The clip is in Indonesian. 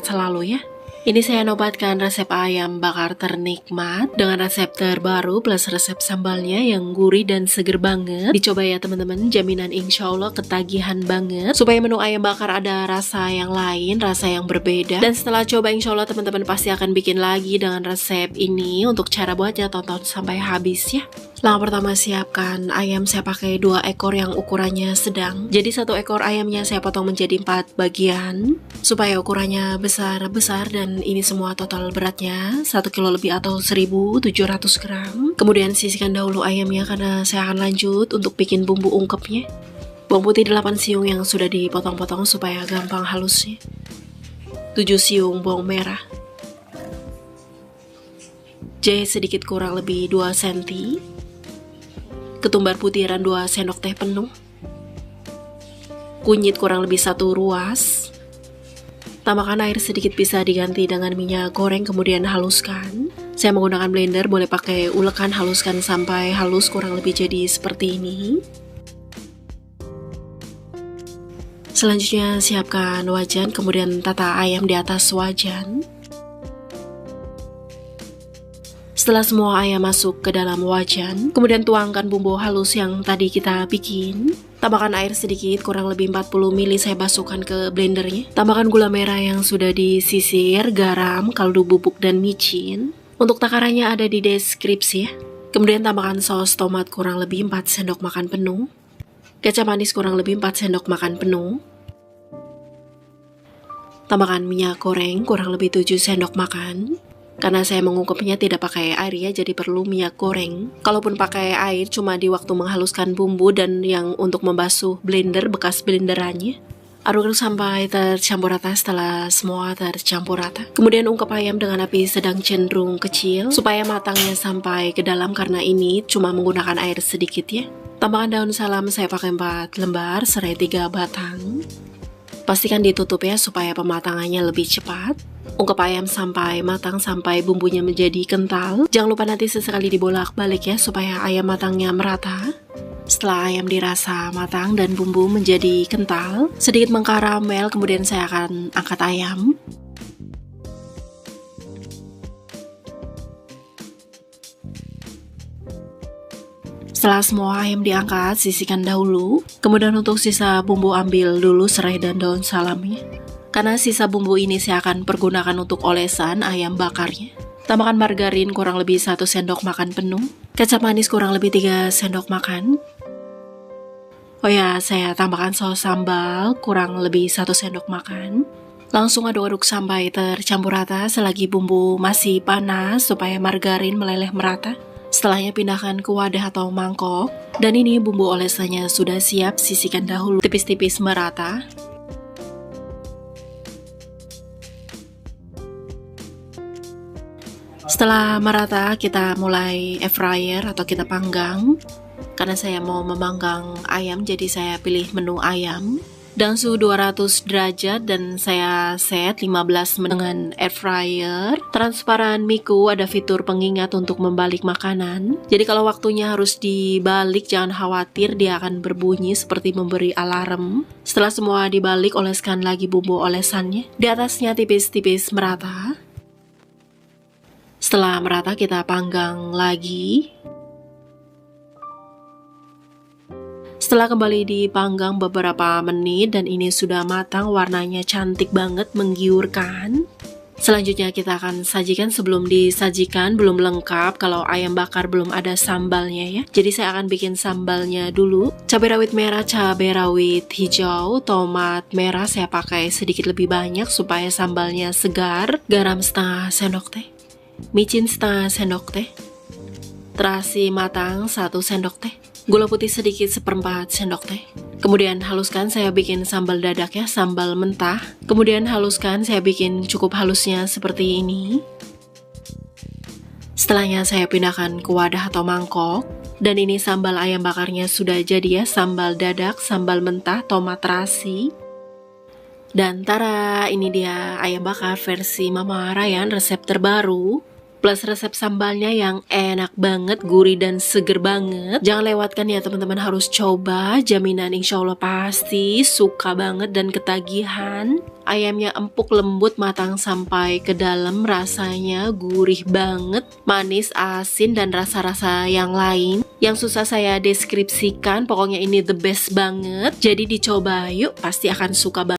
selalu ya. Ini saya nobatkan resep ayam bakar ternikmat dengan resep terbaru plus resep sambalnya yang gurih dan seger banget. Dicoba ya teman-teman, jaminan insya Allah ketagihan banget. Supaya menu ayam bakar ada rasa yang lain, rasa yang berbeda. Dan setelah coba insya Allah teman-teman pasti akan bikin lagi dengan resep ini. Untuk cara buatnya tonton sampai habis ya. Langkah pertama, siapkan ayam. Saya pakai 2 ekor yang ukurannya sedang. Jadi 1 ekor ayamnya saya potong menjadi 4 bagian supaya ukurannya besar-besar, dan ini semua total beratnya 1 kilo lebih atau 1700 gram. Kemudian sisihkan dahulu ayamnya karena saya akan lanjut untuk bikin bumbu ungkepnya. Bawang putih 8 siung yang sudah dipotong-potong supaya gampang halusnya. 7 siung bawang merah. Jahe sedikit kurang lebih 2 cm. Ketumbar putiran 2 sendok teh penuh. Kunyit kurang lebih 1 ruas. Tambahkan air sedikit, bisa diganti dengan minyak goreng, kemudian haluskan. Saya menggunakan blender, boleh pakai ulekan, haluskan sampai halus kurang lebih jadi seperti ini. Selanjutnya siapkan wajan, kemudian tata ayam di atas wajan. Setelah semua ayam masuk ke dalam wajan, kemudian tuangkan bumbu halus yang tadi kita bikin. Tambahkan air sedikit, kurang lebih 40 ml, saya basuhkan ke blendernya. Tambahkan gula merah yang sudah disisir, garam, kaldu bubuk, dan micin. Untuk takarannya ada di deskripsi ya. Kemudian tambahkan saus tomat kurang lebih 4 sendok makan penuh. Kecap manis kurang lebih 4 sendok makan penuh. Tambahkan minyak goreng kurang lebih 7 sendok makan. Karena saya mengungkepnya tidak pakai air ya, jadi perlu minyak goreng. Kalaupun pakai air cuma di waktu menghaluskan bumbu dan yang untuk membasuh blender, bekas blenderannya. Aduk sampai tercampur rata. Setelah semua tercampur rata, kemudian ungkep ayam dengan api sedang cenderung kecil supaya matangnya sampai ke dalam, karena ini cuma menggunakan air sedikit ya. Tambahkan daun salam, saya pakai 4 lembar, serai 3 batang. Pastikan ditutup ya supaya pematangannya lebih cepat. Ungkep ayam sampai matang, sampai bumbunya menjadi kental. Jangan lupa nanti sesekali dibolak-balik ya supaya ayam matangnya merata. Setelah ayam dirasa matang dan bumbu menjadi kental, sedikit mengkaramel, kemudian saya akan angkat ayam. Setelah semua ayam diangkat, sisihkan dahulu. Kemudian untuk sisa bumbu ambil dulu serai dan daun salamnya. Karena sisa bumbu ini saya akan pergunakan untuk olesan ayam bakarnya. Tambahkan margarin kurang lebih 1 sendok makan penuh. Kecap manis kurang lebih 3 sendok makan. Oh ya, saya tambahkan saus sambal kurang lebih 1 sendok makan. Langsung aduk-aduk sampai tercampur rata selagi bumbu masih panas supaya margarin meleleh merata. Setelahnya pindahkan ke wadah atau mangkok. Dan ini bumbu olesannya sudah siap, sisihkan dahulu tipis-tipis merata. Setelah merata, kita mulai air fryer atau kita panggang. Karena saya mau memanggang ayam, jadi saya pilih menu ayam. Dan suhu 200 derajat dan saya set 15 menit dengan air fryer. Transparan Miku ada fitur pengingat untuk membalik makanan. Jadi kalau waktunya harus dibalik, jangan khawatir, dia akan berbunyi seperti memberi alarm. Setelah semua dibalik, oleskan lagi bumbu olesannya. Di atasnya tipis-tipis merata. Setelah merata kita panggang lagi. Setelah kembali dipanggang beberapa menit dan ini sudah matang, warnanya cantik banget, menggiurkan. Selanjutnya kita akan sajikan. Sebelum disajikan belum lengkap kalau ayam bakar belum ada sambalnya ya. Jadi saya akan bikin sambalnya dulu. Cabai rawit merah, cabai rawit hijau, tomat merah saya pakai sedikit lebih banyak supaya sambalnya segar. Garam setengah sendok teh. Micin setengah sendok teh. Terasi matang 1 sendok teh. Gula putih sedikit 1/4 sendok teh. Kemudian haluskan, saya bikin sambal dadak ya, sambal mentah. Kemudian haluskan, saya bikin cukup halusnya seperti ini. Setelahnya saya pindahkan ke wadah atau mangkok. Dan ini sambal ayam bakarnya sudah jadi ya, sambal dadak, sambal mentah, tomat terasi. Dan tara, ini dia ayam bakar versi Mama Ryan, resep terbaru. plus resep sambalnya yang enak banget, gurih dan seger banget. Jangan lewatkan ya teman-teman, harus coba. Jaminan insya Allah pasti suka banget dan ketagihan. Ayamnya empuk, lembut, matang sampai ke dalam, rasanya gurih banget, manis, asin, dan rasa-rasa yang lain yang susah saya deskripsikan. Pokoknya ini the best banget. Jadi dicoba yuk, pasti akan suka banget.